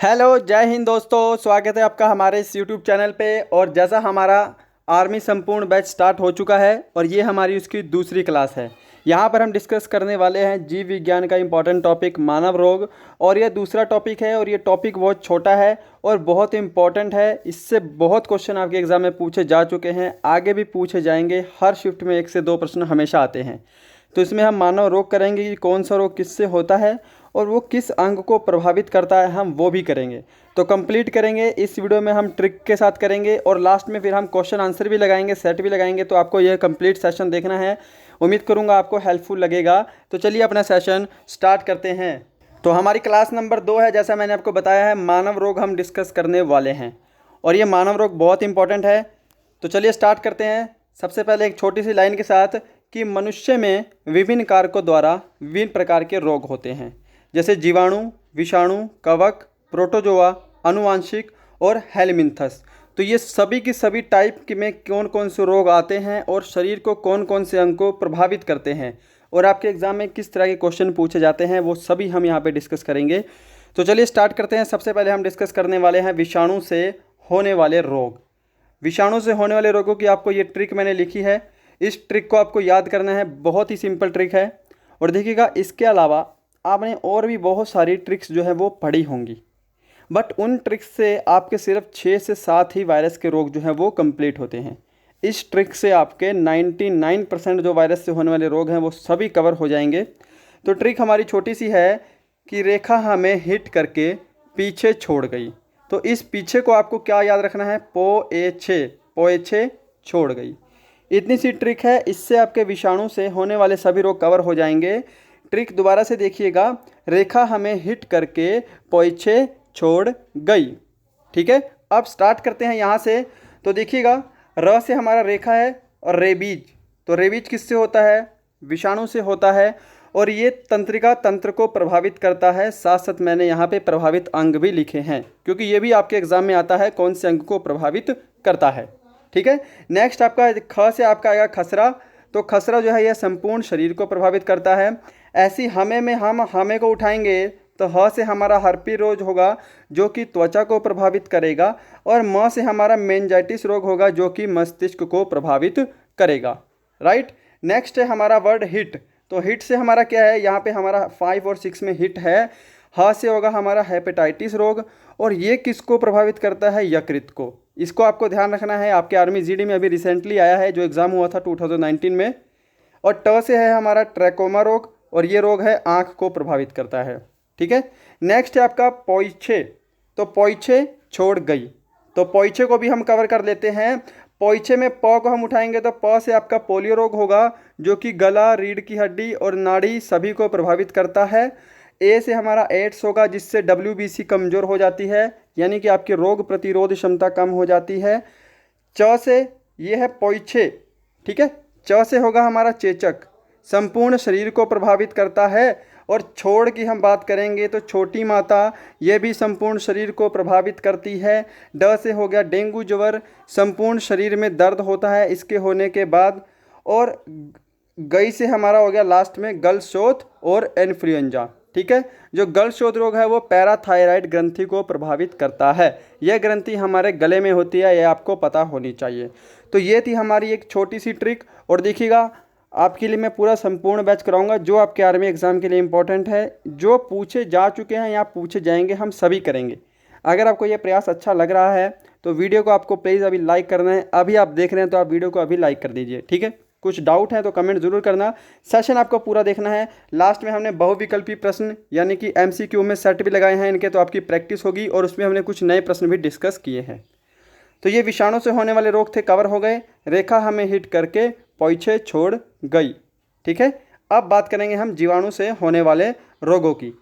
Hello, जय हिंद दोस्तों। स्वागत है आपका हमारे इस यूट्यूब चैनल पे। और जैसा हमारा आर्मी संपूर्ण बैच स्टार्ट हो चुका है और ये हमारी उसकी दूसरी क्लास है। यहाँ पर हम डिस्कस करने वाले हैं जीव विज्ञान का इम्पॉर्टेंट टॉपिक मानव रोग। और ये दूसरा टॉपिक है और ये टॉपिक बहुत छोटा है और बहुत इम्पॉर्टेंट है। इससे बहुत क्वेश्चन आपके एग्ज़ाम में पूछे जा चुके हैं, आगे भी पूछे जाएंगे। हर शिफ्ट में 1 से 2 प्रश्न हमेशा आते हैं। तो इसमें हम मानव रोग करेंगे कि कौन सा रोग किससे होता है और वो किस अंग को प्रभावित करता है, हम वो भी करेंगे। तो कंप्लीट करेंगे इस वीडियो में, हम ट्रिक के साथ करेंगे और लास्ट में फिर हम क्वेश्चन आंसर भी लगाएंगे, सेट भी लगाएंगे। तो आपको यह कंप्लीट सेशन देखना है। उम्मीद करूंगा आपको हेल्पफुल लगेगा। तो चलिए अपना सेशन स्टार्ट करते हैं। तो हमारी क्लास नंबर 2 है, जैसा मैंने आपको बताया है, मानव रोग हम डिस्कस करने वाले हैं। और ये मानव रोग बहुत इंपॉर्टेंट है। तो चलिए स्टार्ट करते हैं। सबसे पहले एक छोटी सी लाइन के साथ कि मनुष्य में विभिन्न कारकों द्वारा विभिन्न प्रकार के रोग होते हैं, जैसे जीवाणु, विषाणु, कवक, प्रोटोजोआ, आनुवांशिक और हेलमिन्थस। तो ये सभी की सभी टाइप में कौन कौन से रोग आते हैं और शरीर को कौन कौन से अंग को प्रभावित करते हैं और आपके एग्जाम में किस तरह के क्वेश्चन पूछे जाते हैं, वो सभी हम यहाँ पे डिस्कस करेंगे। तो चलिए स्टार्ट करते हैं। सबसे पहले हम डिस्कस करने वाले हैं विषाणु से होने वाले रोग। विषाणु से होने वाले रोगों की आपको ये ट्रिक मैंने लिखी है। इस ट्रिक को आपको याद करना है, बहुत ही सिंपल ट्रिक है। और देखिएगा, इसके अलावा आपने और भी बहुत सारी ट्रिक्स जो है वो पढ़ी होंगी, बट उन ट्रिक्स से आपके सिर्फ 6 से 7 ही वायरस के रोग जो हैं वो कंप्लीट होते हैं। इस ट्रिक से आपके 99% जो वायरस से होने वाले रोग हैं वो सभी कवर हो जाएंगे। तो ट्रिक हमारी छोटी सी है कि रेखा हमें हिट करके पीछे छोड़ गई। तो इस पीछे को आपको क्या याद रखना है, पोए छे छोड़ गई। इतनी सी ट्रिक है, इससे आपके विषाणु से होने वाले सभी रोग कवर हो जाएंगे। ट्रिक दोबारा से देखिएगा, रेखा हमें हिट करके पोइछे छोड़ गई। ठीक है, अब स्टार्ट करते हैं यहाँ से। तो देखिएगा, र से हमारा रेखा है और रेबीज। तो रेबीज किससे होता है? विषाणु से होता है। और ये तंत्रिका तंत्र को प्रभावित करता है। साथ साथ मैंने यहाँ पे प्रभावित अंग भी लिखे हैं, क्योंकि ये भी आपके एग्जाम में आता है कौन से अंग को प्रभावित करता है। ठीक है, नेक्स्ट आपका ख से आपका आएगा खसरा। तो खसरा जो है यह संपूर्ण शरीर को प्रभावित करता है। ऐसी हमें में हम हमें को उठाएंगे तो ह से हमारा हर्पी रोग होगा जो कि त्वचा को प्रभावित करेगा। और म से हमारा मेनिंजाइटिस रोग होगा जो कि मस्तिष्क को प्रभावित करेगा। राइट, नेक्स्ट है हमारा वर्ड हिट। तो हिट से हमारा क्या है, यहाँ पे हमारा 5 और 6 में हिट है। ह से होगा हमारा हेपेटाइटिस रोग। और ये किसको प्रभावित करता है? यकृत को। इसको आपको ध्यान रखना है, आपके आर्मी जीडी में अभी रिसेंटली आया है, जो एग्ज़ाम हुआ था 2019 में। और ट से है हमारा ट्रैकोमा रोग, और ये रोग है आँख को प्रभावित करता है। ठीक है, नेक्स्ट है आपका पोइछे। तो पोइछे छोड़ गई। तो पोइछे को भी हम कवर कर लेते हैं। पोइछे में प को हम उठाएंगे तो प से आपका पोलियो रोग होगा जो कि गला, रीढ़ की हड्डी और नाड़ी सभी को प्रभावित करता है। ए से हमारा एड्स होगा जिससे WBC कमज़ोर हो जाती है, यानी कि आपकी रोग प्रतिरोध क्षमता कम हो जाती है। च से ये है पोइछे। ठीक है, च से होगा हमारा चेचक, संपूर्ण शरीर को प्रभावित करता है। और छोड़ की हम बात करेंगे तो छोटी माता, ये भी संपूर्ण शरीर को प्रभावित करती है। ड से हो गया डेंगू ज्वर, संपूर्ण शरीर में दर्द होता है इसके होने के बाद। और गई से हमारा हो गया लास्ट में गलशोथ और इन्फ्लुएंजा। ठीक है, जो गलशोथ रोग है वो पैराथायराइड ग्रंथि को प्रभावित करता है। यह ग्रंथि हमारे गले में होती है, यह आपको पता होनी चाहिए। तो ये थी हमारी एक छोटी सी ट्रिक। और देखिएगा, आपके लिए मैं पूरा संपूर्ण बैच कराऊंगा जो आपके आर्मी एग्जाम के लिए इंपॉर्टेंट है, जो पूछे जा चुके हैं या पूछे जाएंगे, हम सभी करेंगे। अगर आपको यह प्रयास अच्छा लग रहा है तो वीडियो को आपको प्लीज़ अभी लाइक करना है। अभी आप देख रहे हैं तो आप वीडियो को अभी लाइक कर दीजिए। ठीक है, कुछ डाउट है तो कमेंट जरूर करना। सेशन आपको पूरा देखना है। लास्ट में हमने बहुविकल्पी प्रश्न यानी कि MCQ में सेट भी लगाए हैं इनके, तो आपकी प्रैक्टिस होगी। और उसमें हमने कुछ नए प्रश्न भी डिस्कस किए हैं। तो ये विषाणु से होने वाले रोग थे, कवर हो गए। रेखा हमें हिट करके पोइछे छोड़ गई। ठीक है, अब बात करेंगे हम जीवाणु से होने वाले रोगों की।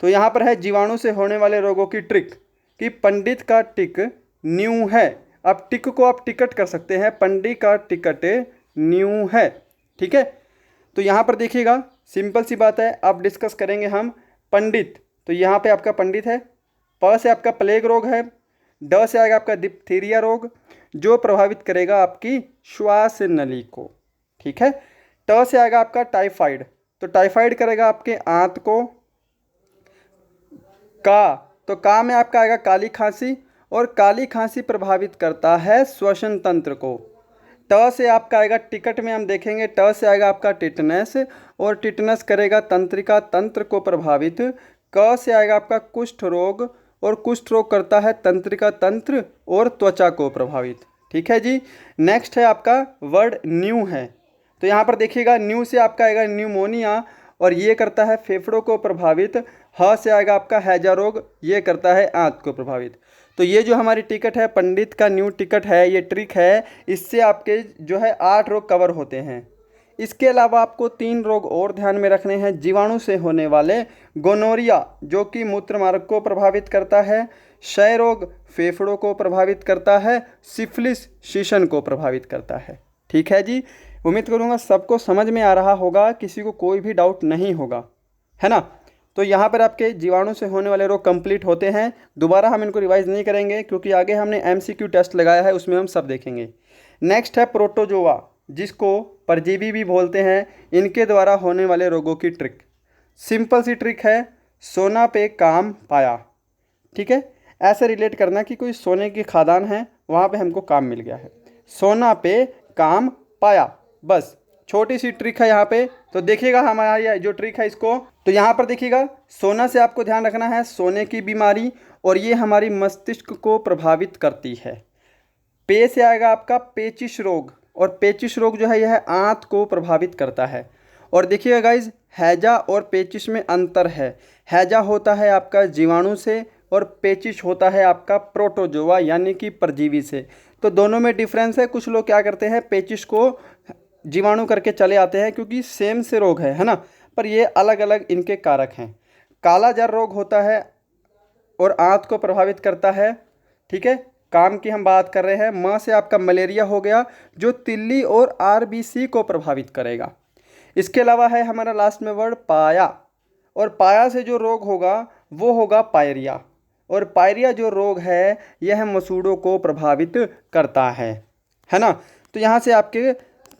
तो यहाँ पर है जीवाणु से होने वाले रोगों की ट्रिक कि पंडित का टिक न्यू है। अब टिक को आप टिकट कर सकते हैं, पंडित का टिकट न्यू है। ठीक है, तो यहाँ पर देखिएगा, सिंपल सी बात है। अब डिस्कस करेंगे हम पंडित। तो यहाँ पे आपका पंडित है। प से आपका प्लेग रोग है। ड से आएगा आपका डिप्थीरिया रोग जो प्रभावित करेगा आपकी श्वास नली को। ठीक है, ट से आएगा आपका टाइफाइड। तो टाइफाइड करेगा आपके आंत को। का तो का में आपका आएगा काली खांसी, और काली खांसी प्रभावित करता है श्वसन तंत्र को। ट से आपका आएगा टिकट में हम देखेंगे, ट से आएगा आपका टिटनेस, और टिटनेस करेगा तंत्रिका तंत्र को प्रभावित। क से आएगा आपका कुष्ठ रोग, और कुष्ठ रोग करता है तंत्रिका तंत्र और त्वचा को प्रभावित। ठीक है जी। नेक्स्ट है आपका वर्ड न्यू है, तो यहाँ पर देखिएगा न्यू से आपका आएगा न्यूमोनिया, और ये करता है फेफड़ों को प्रभावित। ह से आएगा आपका हैजा रोग, ये करता है आंत को प्रभावित। तो ये जो हमारी टिकट है पंडित का न्यू टिकट है, ये ट्रिक है, इससे आपके जो है 8 रोग कवर होते हैं। इसके अलावा आपको 3 रोग और ध्यान में रखने हैं। जीवाणु से होने वाले गोनोरिया जो कि मूत्र मार्ग को प्रभावित करता है, क्षय रोग फेफड़ों को प्रभावित करता है, सिफिलिस शीशन को प्रभावित करता है। ठीक है जी। उम्मीद करूँगा सबको समझ में आ रहा होगा, किसी को कोई भी डाउट नहीं होगा, है ना। तो यहाँ पर आपके जीवाणु से होने वाले रोग कंप्लीट होते हैं। दोबारा हम इनको रिवाइज नहीं करेंगे क्योंकि आगे हमने एमसीक्यू टेस्ट लगाया है, उसमें हम सब देखेंगे। नेक्स्ट है प्रोटोजोआ, जिसको परजीवी भी बोलते हैं। इनके द्वारा होने वाले रोगों की ट्रिक, सिंपल सी ट्रिक है, सोना पे काम पाया। ठीक है, ऐसे रिलेट करना कि कोई सोने की खदान है, वहाँ पे हमको काम मिल गया है, सोना पे काम पाया, बस छोटी सी ट्रिक है यहाँ पे। तो देखिएगा हमारा जो ट्रिक है इसको, तो यहाँ पर देखिएगा सोना से आपको ध्यान रखना है सोने की बीमारी, और ये हमारी मस्तिष्क को प्रभावित करती है। पे से आएगा आपका पेचिश रोग, और पेचिश रोग जो है यह आंत को प्रभावित करता है। और देखिएगा गाइज, हैजा और पेचिश में अंतर है। हैजा होता है आपका जीवाणु से, और पेचिश होता है आपका प्रोटोजोआ यानी कि परजीवी से। तो दोनों में डिफरेंस है। कुछ लोग क्या करते हैं, पेचिश को जीवाणु करके चले आते हैं क्योंकि सेम से रोग है ना, पर ये अलग अलग इनके कारक हैं। काला जर रोग होता है और आंत को प्रभावित करता है। ठीक है, काम की हम बात कर रहे हैं। म से आपका मलेरिया हो गया, जो तिल्ली और आरबीसी को प्रभावित करेगा। इसके अलावा है हमारा लास्ट में वर्ड पाया, और पाया से जो रोग होगा वो होगा पायरिया, और पायरिया जो रोग है यह मसूड़ों को प्रभावित करता है ना। तो यहाँ से आपके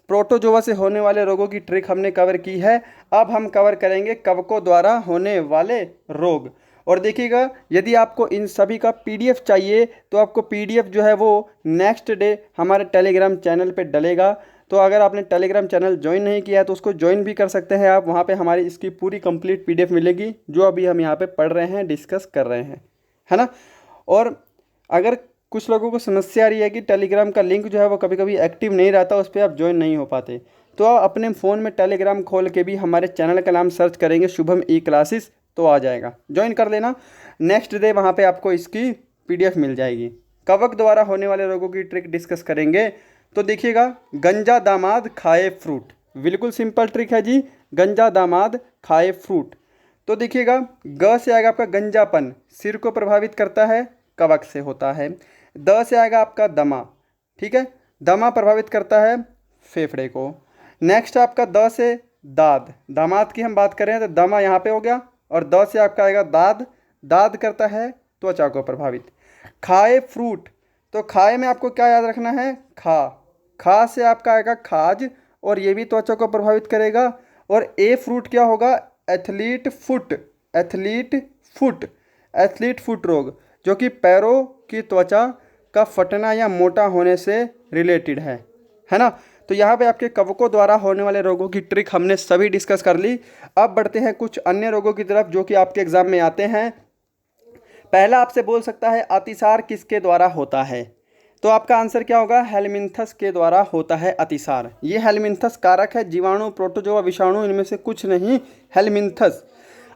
प्रोटोजोआ से होने वाले रोगों की ट्रिक हमने कवर की है। अब हम कवर करेंगे कवकों द्वारा होने वाले रोग। और देखिएगा, यदि आपको इन सभी का पीडीएफ चाहिए तो आपको पीडीएफ जो है वो नेक्स्ट डे हमारे टेलीग्राम चैनल पे डलेगा। तो अगर आपने टेलीग्राम चैनल ज्वाइन नहीं किया है तो उसको ज्वाइन भी कर सकते हैं आप। वहाँ पे हमारी इसकी पूरी कंप्लीट पीडीएफ मिलेगी, जो अभी हम यहाँ पे पढ़ रहे हैं, डिस्कस कर रहे हैं, है ना। और अगर कुछ लोगों को समस्या आ रही है कि टेलीग्राम का लिंक जो है वो कभी कभी एक्टिव नहीं रहता, उस पर आप ज्वाइन नहीं हो पाते, तो आप अपने फ़ोन में टेलीग्राम खोल के भी हमारे चैनल का नाम सर्च करेंगे शुभम ई क्लासेस, तो आ जाएगा, ज्वाइन कर लेना। नेक्स्ट डे वहाँ पे आपको इसकी पीडीएफ मिल जाएगी। कवक द्वारा होने वाले रोगों की ट्रिक डिस्कस करेंगे। तो देखिएगा, गंजा दामाद खाए फ्रूट, बिल्कुल सिंपल ट्रिक है जी, गंजा दामाद खाए फ्रूट। तो देखिएगा, ग से आएगा आपका गंजापन, सिर को प्रभावित करता है, कवक से होता है। द से आएगा आपका दमा, ठीक है, दमा प्रभावित करता है फेफड़े को। नेक्स्ट आपका द से दाद, दामाद की हम बात करें तो दमा यहाँ पे हो गया, और द से आपका आएगा दाद, दाद करता है त्वचा को प्रभावित। खाए फ्रूट, तो खाए में आपको क्या याद रखना है, खा, खा से आपका आएगा खाज, और ये भी त्वचा को प्रभावित करेगा। और ए फ्रूट क्या होगा, athlete foot, athlete foot, athlete foot रोग, जो कि पैरों की त्वचा का फटना या मोटा होने से रिलेटेड है ना। तो यहाँ पे आपके कवकों द्वारा होने वाले रोगों की ट्रिक हमने सभी डिस्कस कर ली। अब बढ़ते हैं कुछ अन्य रोगों की तरफ जो कि आपके एग्जाम में आते हैं। पहला आपसे बोल सकता है अतिसार किसके द्वारा होता है, तो आपका आंसर क्या होगा, हेलमिंथस के द्वारा होता है अतिसार। ये हेलमिंथस कारक है, जीवाणु प्रोटोजोआ विषाणु इनमें से कुछ नहीं, हेलमिंथस।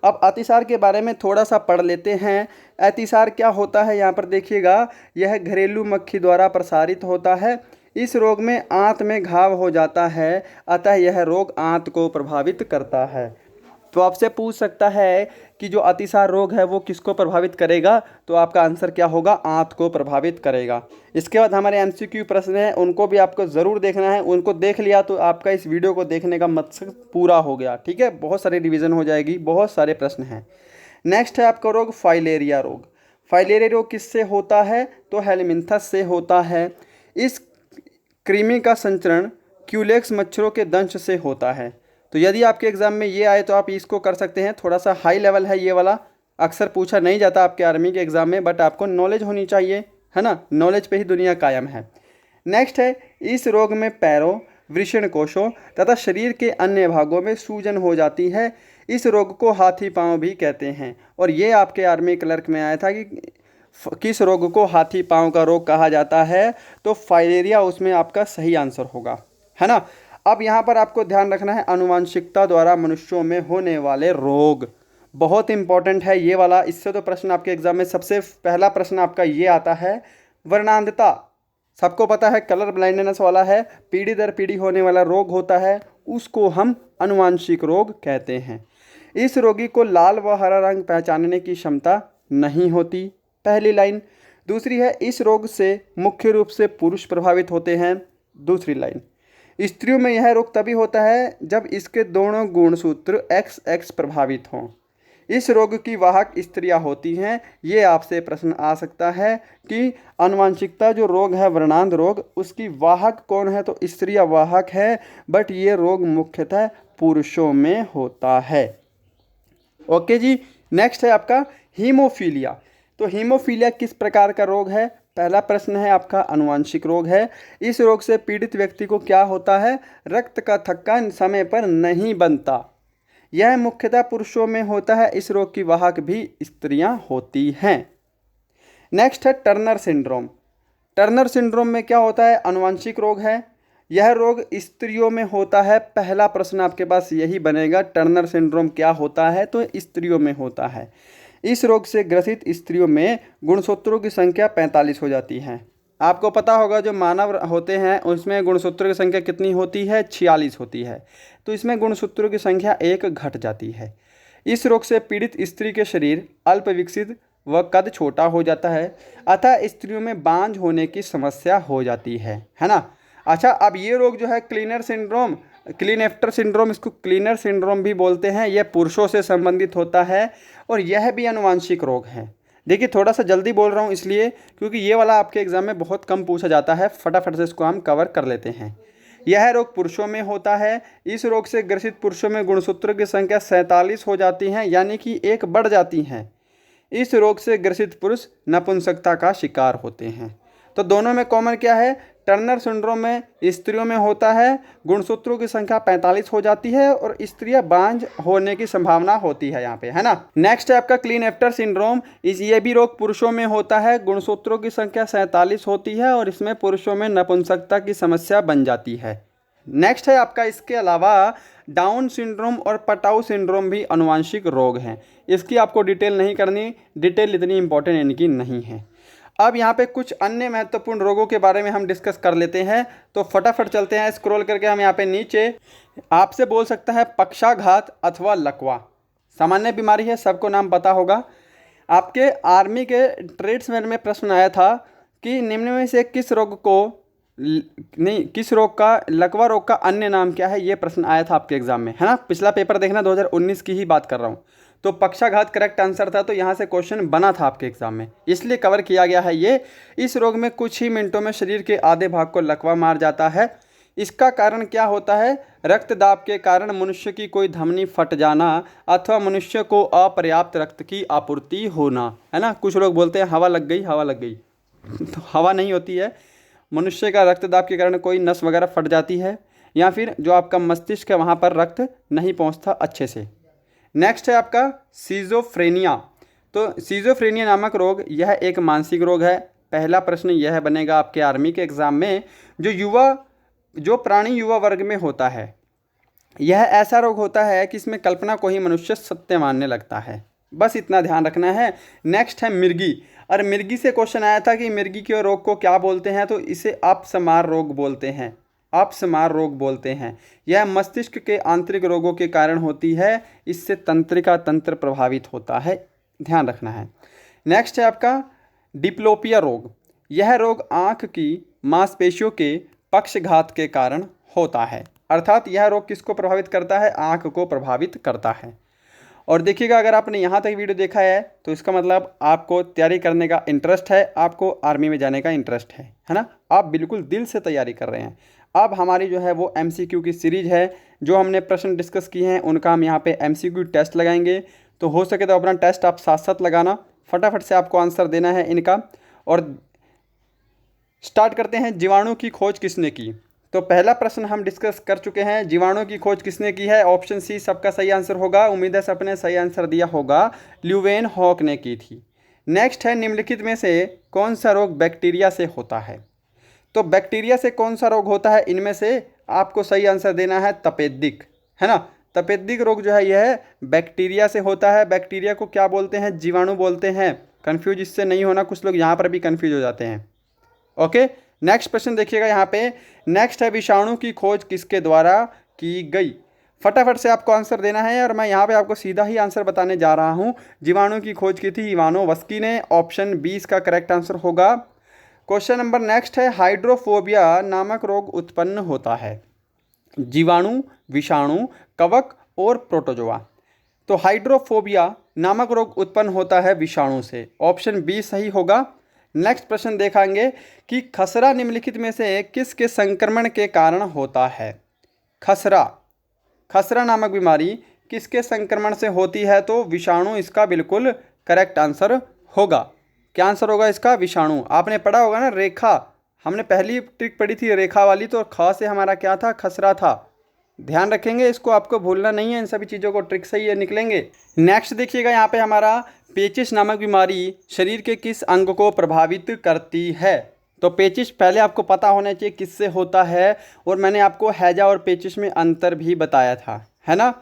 अब अतिसार के बारे में थोड़ा सा पढ़ लेते हैं। अतिसार क्या होता है, यहाँ पर देखिएगा, यह घरेलू मक्खी द्वारा प्रसारित होता है। इस रोग में आंत में घाव हो जाता है, अतः यह रोग आंत को प्रभावित करता है। तो आपसे पूछ सकता है कि जो अतिसार रोग है वो किसको प्रभावित करेगा, तो आपका आंसर क्या होगा, आंत को प्रभावित करेगा। इसके बाद हमारे एमसीक्यू प्रश्न हैं, उनको भी आपको ज़रूर देखना है। उनको देख लिया तो आपका इस वीडियो को देखने का मकसद पूरा हो गया, ठीक है। बहुत सारी रिवीजन हो जाएगी, बहुत सारे प्रश्न हैं। नेक्स्ट है आपका रोग फाइलेरिया रोग। फाइलेरिया रोग किससे होता है, तो हेलमिंथस से होता है। इस कृमि का संचरण क्यूलेक्स मच्छरों के दंश से होता है। तो यदि आपके एग्जाम में ये आए तो आप इसको कर सकते हैं, थोड़ा सा हाई लेवल है ये वाला, अक्सर पूछा नहीं जाता आपके आर्मी के एग्ज़ाम में, बट आपको नॉलेज होनी चाहिए, है ना। नॉलेज पे ही दुनिया कायम है। नेक्स्ट है, इस रोग में पैरों, वृषण कोशों तथा शरीर के अन्य भागों में सूजन हो जाती है। इस रोग को हाथी पांव भी कहते हैं। और ये आपके आर्मी क्लर्क में आया था कि किस रोग को हाथी पांव का रोग कहा जाता है, तो फाइलेरिया उसमें आपका सही आंसर होगा, है ना। अब यहाँ पर आपको ध्यान रखना है, आनुवंशिकता द्वारा मनुष्यों में होने वाले रोग बहुत इंपॉर्टेंट है ये वाला। इससे तो प्रश्न आपके एग्जाम में सबसे पहला प्रश्न आपका ये आता है। वर्णांधता सबको पता है, कलर ब्लाइंडनेस वाला है, पीढ़ी दर पीढ़ी होने वाला रोग होता है, उसको हम आनुवांशिक रोग कहते हैं। इस रोगी को लाल व हरा रंग पहचानने की क्षमता नहीं होती, पहली लाइन। दूसरी है, इस रोग से मुख्य रूप से पुरुष प्रभावित होते हैं, दूसरी लाइन। स्त्रियों में यह रोग तभी होता है जब इसके दोनों गुणसूत्र XX प्रभावित हों। इस रोग की वाहक स्त्रियां होती हैं। ये आपसे प्रश्न आ सकता है कि आनुवांशिकता जो रोग है वर्णांध रोग, उसकी वाहक कौन है, तो स्त्रियां वाहक है, बट ये रोग मुख्यतः पुरुषों में होता है। ओके जी। नेक्स्ट है आपका हीमोफीलिया। तो हीमोफीलिया किस प्रकार का रोग है, पहला प्रश्न है आपका, आनुवांशिक रोग है। इस रोग से पीड़ित व्यक्ति को क्या होता है, रक्त का थक्का समय पर नहीं बनता। यह मुख्यतः पुरुषों में होता है। इस रोग की वाहक भी स्त्रियां होती हैं। नेक्स्ट है टर्नर सिंड्रोम। टर्नर सिंड्रोम में क्या होता है, आनुवांशिक रोग है। यह रोग स्त्रियों में होता है। पहला प्रश्न आपके पास यही बनेगा, टर्नर सिंड्रोम क्या होता है, तो स्त्रियों में होता है। इस रोग से ग्रसित स्त्रियों में गुणसूत्रों की संख्या 45 हो जाती है। आपको पता होगा जो मानव होते हैं उसमें गुणसूत्रों की संख्या कितनी होती है, 46 होती है। तो इसमें गुणसूत्रों की संख्या 1 घट जाती है। इस रोग से पीड़ित स्त्री के शरीर अल्प विकसित व कद छोटा हो जाता है, अतः स्त्रियों में बांझ होने की समस्या हो जाती है ना। अच्छा, अब ये रोग जो है क्लीनर सिंड्रोम, क्लीनेफ्टर सिंड्रोम, इसको क्लीनर सिंड्रोम भी बोलते हैं, यह पुरुषों से संबंधित होता है और यह भी आनुवांशिक रोग है। देखिए थोड़ा सा जल्दी बोल रहा हूँ इसलिए क्योंकि ये वाला आपके एग्जाम में बहुत कम पूछा जाता है, फटाफट से इसको हम कवर कर लेते हैं। यह रोग पुरुषों में होता है। इस रोग से ग्रसित पुरुषों में गुणसूत्रों की संख्या 47 हो जाती हैं, यानी कि 1 बढ़ जाती हैं। इस रोग से ग्रसित पुरुष नपुंसकता का शिकार होते हैं। तो दोनों में कॉमन क्या है, टर्नर सिंड्रोम में स्त्रियों में होता है, गुणसूत्रों की संख्या 45 हो जाती है और स्त्रियां बांझ होने की संभावना होती है यहाँ पे, है ना। नेक्स्ट है आपका क्लीनेफ्टर सिंड्रोम। ये भी रोग पुरुषों में होता है, गुणसूत्रों की संख्या 47 होती है और इसमें पुरुषों में नपुंसकता की समस्या बन जाती है। नेक्स्ट है आपका, इसके अलावा डाउन सिंड्रोम और पटाऊ सिंड्रोम भी आनुवांशिक रोग हैं। इसकी आपको डिटेल नहीं करनी, डिटेल इतनी इंपॉर्टेंट इनकी नहीं है। अब यहाँ पे कुछ अन्य महत्वपूर्ण रोगों के बारे में हम डिस्कस कर लेते हैं, तो फटाफट चलते हैं स्क्रॉल करके हम यहाँ पे नीचे। आपसे बोल सकता है पक्षाघात अथवा लकवा, सामान्य बीमारी है, सबको नाम पता होगा। आपके आर्मी के ट्रेड्समैन में प्रश्न आया था कि निम्न में से किस रोग का लकवा रोग का अन्य नाम क्या है, ये प्रश्न आया था आपके एग्जाम में, है ना। पिछला पेपर देखना, 2019 की ही बात कर रहा हूँ। तो पक्षाघात करेक्ट आंसर था, तो यहाँ से क्वेश्चन बना था आपके एग्जाम में, इसलिए कवर किया गया है ये। इस रोग में कुछ ही मिनटों में शरीर के आधे भाग को लकवा मार जाता है। इसका कारण क्या होता है, रक्तदाब के कारण मनुष्य की कोई धमनी फट जाना अथवा मनुष्य को अपर्याप्त रक्त की आपूर्ति होना, है ना। कुछ लोग बोलते हैं हवा लग गई, हवा लग गई, तो हवा नहीं होती है, मनुष्य का रक्तदाब के कारण कोई नस वगैरह फट जाती है, या फिर जो आपका मस्तिष्क है वहाँ पर रक्त नहीं पहुँचता अच्छे से। नेक्स्ट है आपका सीजोफ्रेनिया। तो सीजोफ्रेनिया नामक रोग, यह एक मानसिक रोग है। पहला प्रश्न यह बनेगा आपके आर्मी के एग्जाम में, जो प्राणी युवा वर्ग में होता है। यह ऐसा रोग होता है कि इसमें कल्पना को ही मनुष्य सत्य मानने लगता है, बस इतना ध्यान रखना है। नेक्स्ट है मिर्गी। और मिर्गी से क्वेश्चन आया था कि मिर्गी के रोग को क्या बोलते हैं, तो इसे अपस्मार रोग बोलते हैं, अपस्मार रोग बोलते हैं। यह मस्तिष्क के आंतरिक रोगों के कारण होती है, इससे तंत्रिका तंत्र प्रभावित होता है, ध्यान रखना है। नेक्स्ट है आपका डिप्लोपिया रोग। यह रोग आँख की मांसपेशियों के पक्षघात के कारण होता है, अर्थात यह रोग किसको प्रभावित करता है, आँख को प्रभावित करता है। और देखिएगा, अगर आपने यहाँ तक वीडियो देखा है तो इसका मतलब आपको तैयारी करने का इंटरेस्ट है, आपको आर्मी में जाने का इंटरेस्ट है ना। आप बिल्कुल दिल से तैयारी कर रहे हैं। अब हमारी जो है वो MCQ की सीरीज़ है, जो हमने प्रश्न डिस्कस किए हैं उनका हम यहाँ पे MCQ टेस्ट लगाएंगे। तो हो सके तो अपना टेस्ट आप साथ साथ लगाना, फटाफट से आपको आंसर देना है इनका। और स्टार्ट करते हैं, जीवाणु की खोज किसने की। तो पहला प्रश्न हम डिस्कस कर चुके हैं, जीवाणु की खोज किसने की है। ऑप्शन सी सबका सही आंसर होगा, उम्मीद है सबने सही आंसर दिया होगा, ल्यूवेन हॉक ने की थी। नेक्स्ट है, निम्नलिखित में से कौन सा रोग बैक्टीरिया से होता है। तो बैक्टीरिया से कौन सा रोग होता है, इनमें से आपको सही आंसर देना है तपेदिक, है ना। तपेदिक रोग जो है यह बैक्टीरिया से होता है। बैक्टीरिया को क्या बोलते हैं, जीवाणु बोलते हैं। कंफ्यूज इससे नहीं होना, कुछ लोग यहाँ पर भी कंफ्यूज हो जाते हैं। ओके, नेक्स्ट क्वेश्चन देखिएगा यहाँ पे। नेक्स्ट है, विषाणु की खोज किसके द्वारा की गई। फटाफट से आपको आंसर देना है और मैं यहाँ पे आपको सीधा ही आंसर बताने जा रहा हूँ। जीवाणु की खोज की थी इवानोवस्की ने, ऑप्शन 20 का करेक्ट आंसर होगा। क्वेश्चन नंबर नेक्स्ट है, हाइड्रोफोबिया नामक रोग उत्पन्न होता है। जीवाणु, विषाणु, कवक और प्रोटोजोआ। तो हाइड्रोफोबिया नामक रोग उत्पन्न होता है विषाणु से, ऑप्शन 20 सही होगा। नेक्स्ट प्रश्न देखेंगे कि खसरा निम्नलिखित में से किसके संक्रमण के कारण होता है। खसरा नामक बीमारी किसके संक्रमण से होती है, तो विषाणु इसका बिल्कुल करेक्ट आंसर होगा। क्या आंसर होगा इसका, विषाणु। आपने पढ़ा होगा ना रेखा, हमने पहली ट्रिक पढ़ी थी रेखा वाली, तो ख से हमारा क्या था, खसरा था। ध्यान रखेंगे, इसको आपको भूलना नहीं है, इन सभी चीज़ों को ट्रिक से ही निकलेंगे। नेक्स्ट देखिएगा यहाँ पे हमारा, पेचिश नामक बीमारी शरीर के किस अंग को प्रभावित करती है। तो पेचिश पहले आपको पता होना चाहिए किससे होता है, और मैंने आपको हैजा और पेचिश में अंतर भी बताया था, है ना।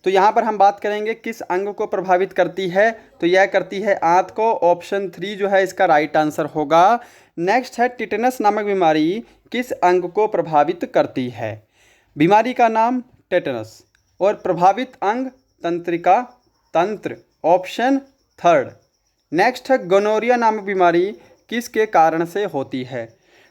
तो यहाँ पर हम बात करेंगे किस अंग को प्रभावित करती है, तो यह करती है आंत को, ऑप्शन 3 जो है इसका राइट आंसर होगा। नेक्स्ट है, टिटेनस नामक बीमारी किस अंग को प्रभावित करती है। बीमारी का नाम टेटनस और प्रभावित अंग तंत्रिका तंत्र, ऑप्शन 3। नेक्स्ट है, गोनोरिया नामक बीमारी किसके कारण से होती है।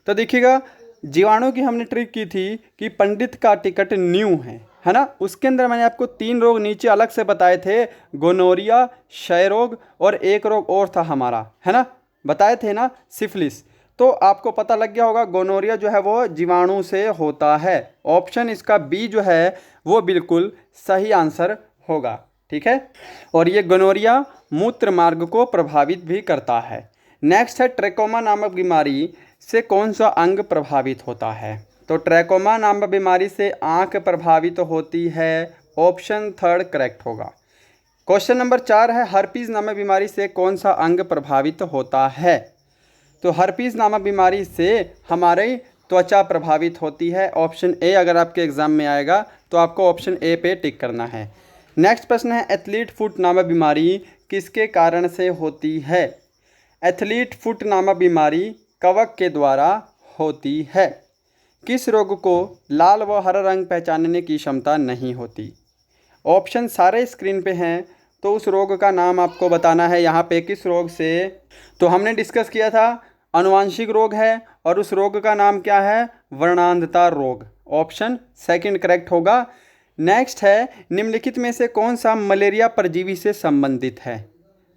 तो देखिएगा, जीवाणु की हमने ट्रिक की थी कि पंडित का टिकट न्यू है ना। उसके अंदर मैंने आपको 3 रोग नीचे अलग से बताए थे, गोनोरिया, क्षय रोग और एक रोग और था हमारा, है ना, बताए थे ना, सिफिलिस। तो आपको पता लग गया होगा गोनोरिया जो है वो जीवाणु से होता है, ऑप्शन इसका बी जो है वो बिल्कुल सही आंसर होगा, ठीक है। और ये गोनोरिया मूत्र मार्ग को प्रभावित भी करता है। नेक्स्ट है, ट्रैकोमा नामक बीमारी से कौन सा अंग प्रभावित होता है। तो ट्रैकोमा नामक बीमारी से आंख प्रभावित होती है, ऑप्शन 3 करेक्ट होगा। क्वेश्चन नंबर 4 है, हर्पीज नामक बीमारी से कौन सा अंग प्रभावित होता है। तो हर्पीज नामक बीमारी से हमारी त्वचा प्रभावित होती है, ऑप्शन ए। अगर आपके एग्जाम में आएगा तो आपको ऑप्शन ए पे टिक करना है। नेक्स्ट प्रश्न है, एथलीट फुट नामक बीमारी किसके कारण से होती है। एथलीट फुट नामक बीमारी कवक के द्वारा होती है। किस रोग को लाल व हरा रंग पहचानने की क्षमता नहीं होती। ऑप्शन सारे स्क्रीन पे हैं, तो उस रोग का नाम आपको बताना है यहाँ पे, किस रोग से। तो हमने डिस्कस किया था अनुवांशिक रोग है, और उस रोग का नाम क्या है, वर्णांधता रोग, ऑप्शन 2 करेक्ट होगा। नेक्स्ट है, निम्नलिखित में से कौन सा मलेरिया परजीवी से संबंधित है।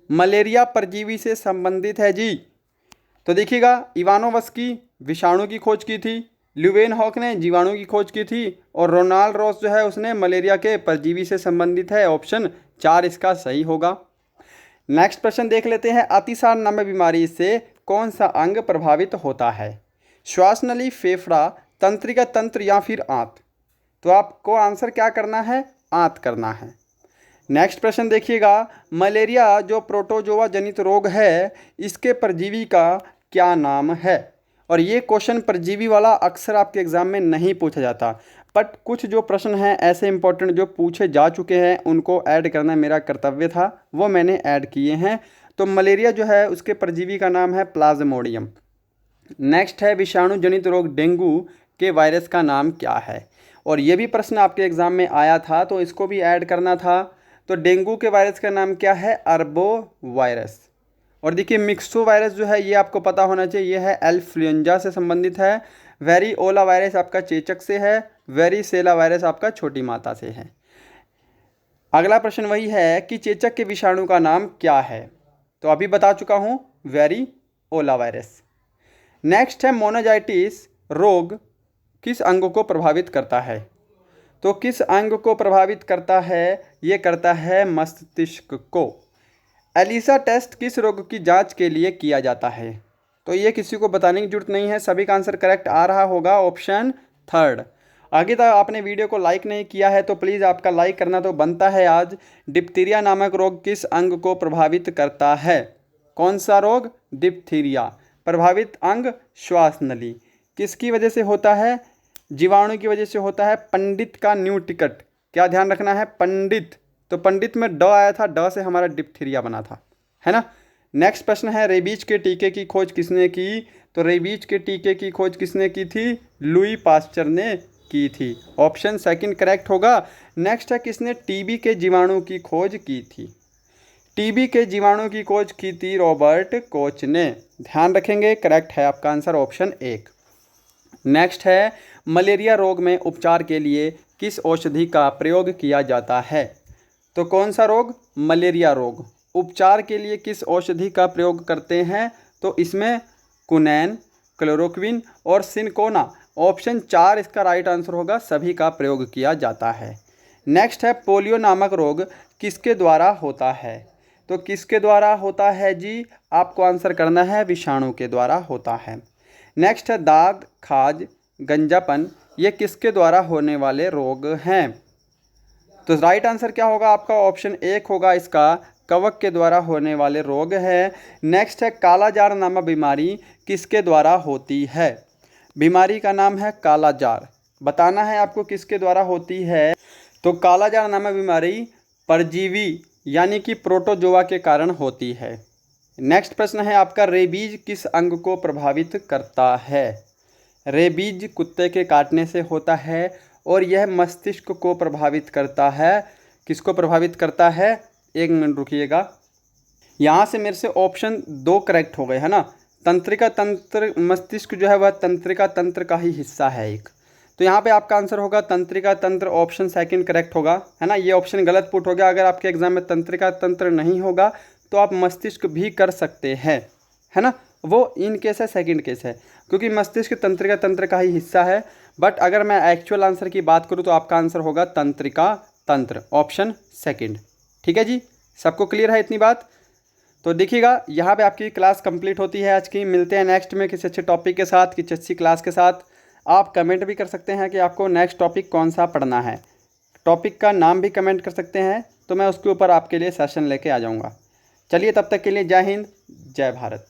मलेरिया परजीवी से संबंधित है जी। तो देखिएगा, इवानोवस्की विषाणु की खोज की थी, ल्यूवेन हॉक ने जीवाणु की खोज की थी, और रोनाल्ड रॉस जो है उसने मलेरिया के परजीवी से संबंधित है, ऑप्शन 4 इसका सही होगा। नेक्स्ट प्रश्न देख लेते हैं, अतिसार नामक बीमारी से कौन सा अंग प्रभावित होता है। श्वास नली, फेफड़ा, तंत्रिका तंत्र या फिर आंत। तो आपको आंसर क्या करना है, आंत करना है। नेक्स्ट प्रश्न देखिएगा, मलेरिया जो प्रोटोजोआ जनित रोग है, इसके परजीवी का क्या नाम है। और ये क्वेश्चन परजीवी वाला अक्सर आपके एग्जाम में नहीं पूछा जाता, बट कुछ जो प्रश्न हैं ऐसे इंपॉर्टेंट जो पूछे जा चुके हैं उनको ऐड करना मेरा कर्तव्य था, वो मैंने ऐड किए हैं। तो मलेरिया जो है उसके परजीवी का नाम है प्लाज्मोडियम। नेक्स्ट है, विषाणु जनित रोग डेंगू के वायरस का नाम क्या है। और ये भी प्रश्न आपके एग्जाम में आया था, तो इसको भी ऐड करना था। तो डेंगू के वायरस का नाम क्या है, अर्बो वायरस। और देखिए, मिक्सो वायरस जो है ये आपको पता होना चाहिए, ये है एल्फ्लुएंजा से संबंधित है। वेरिओला वायरस आपका चेचक से है, वेरिसेला वायरस आपका छोटी माता से है। अगला प्रश्न वही है कि चेचक के विषाणु का नाम क्या है। तो अभी बता चुका हूँ, वेरिओला वायरस। नेक्स्ट है, मोनोजाइटिस रोग किस अंग को प्रभावित करता है। तो किस अंग को प्रभावित करता है? ये करता है मस्तिष्क को। एलिसा टेस्ट किस रोग की जांच के लिए किया जाता है? तो ये किसी को बताने की जरूरत नहीं है, सभी का आंसर करेक्ट आ रहा होगा, ऑप्शन थर्ड। आगे तक आपने वीडियो को लाइक नहीं किया है तो प्लीज़ आपका लाइक करना तो बनता है आज। डिप्थीरिया नामक रोग किस अंग को प्रभावित करता है? कौन सा रोग? डिप्थीरिया। प्रभावित अंग? श्वास नली। किसकी वजह से होता है? जीवाणु की वजह से होता है। पंडित का न्यू टिकट, क्या ध्यान रखना है? पंडित, तो पंडित में ड आया था, ड से हमारा डिप्थीरिया बना था, है ना। नेक्स्ट प्रश्न है, रेबीज के टीके की खोज किसने की? तो रेबीज के टीके की खोज किसने की थी? लुई पास्चर ने की थी, ऑप्शन सेकंड करेक्ट होगा। नेक्स्ट है, किसने टीबी के जीवाणु की खोज की थी? टीबी के जीवाणु की खोज की थी रॉबर्ट कोच ने, ध्यान रखेंगे, करेक्ट है आपका आंसर ऑप्शन एक। नेक्स्ट है, मलेरिया रोग में उपचार के लिए किस औषधि का प्रयोग किया जाता है? तो कौन सा रोग? मलेरिया रोग। उपचार के लिए किस औषधि का प्रयोग करते हैं? तो इसमें कुनैन, क्लोरोक्विन और सिनकोना, ऑप्शन 4 इसका राइट आंसर होगा, सभी का प्रयोग किया जाता है। नेक्स्ट है, पोलियो नामक रोग किसके द्वारा होता है? तो किसके द्वारा होता है जी? आपको आंसर करना है, विषाणु के द्वारा होता है। नेक्स्ट है, दाग, खाज, गंजापन, ये किसके द्वारा होने वाले रोग हैं? तो राइट आंसर क्या होगा आपका? ऑप्शन एक होगा इसका, कवक के द्वारा होने वाले रोग है। नेक्स्ट है, कालाजार नामक बीमारी किसके द्वारा होती है? बीमारी का नाम है कालाजार, बताना है आपको किसके द्वारा होती है। तो कालाजार नामक बीमारी परजीवी यानी कि प्रोटोजोआ के कारण होती है। नेक्स्ट प्रश्न है आपका, रेबीज किस अंग को प्रभावित करता है? रेबीज कुत्ते के काटने से होता है और यह मस्तिष्क को प्रभावित करता है। किसको प्रभावित करता है? एक मिनट रुकिएगा, यहाँ से मेरे से ऑप्शन 2 करेक्ट हो गए, है ना। तंत्रिका तंत्र, मस्तिष्क जो है वह तंत्रिका तंत्र का ही हिस्सा है एक, तो यहाँ पे आपका आंसर होगा तंत्रिका तंत्र, ऑप्शन सेकंड करेक्ट होगा, है ना। ये ऑप्शन गलत पुट हो गया, अगर आपके एग्जाम में तंत्रिका तंत्र नहीं होगा तो आप मस्तिष्क भी कर सकते हैं, है ना। वो इन केस है, सेकंड केस है, क्योंकि मस्तिष्क तंत्रिका तंत्र का ही हिस्सा है। बट अगर मैं एक्चुअल आंसर की बात करूँ तो आपका आंसर होगा तंत्रिका तंत्र, ऑप्शन सेकंड। ठीक है जी, सबको क्लियर है इतनी बात? तो देखिएगा, यहाँ पे आपकी क्लास कंप्लीट होती है आज की। मिलते हैं नेक्स्ट में किसी अच्छे टॉपिक के साथ, किसी अच्छी क्लास के साथ। आप कमेंट भी कर सकते हैं कि आपको नेक्स्ट टॉपिक कौन सा पढ़ना है, टॉपिक का नाम भी कमेंट कर सकते हैं, तो मैं उसके ऊपर आपके लिए सेशन लेके आ जाऊँगा। चलिए, तब तक के लिए जय हिंद, जय भारत।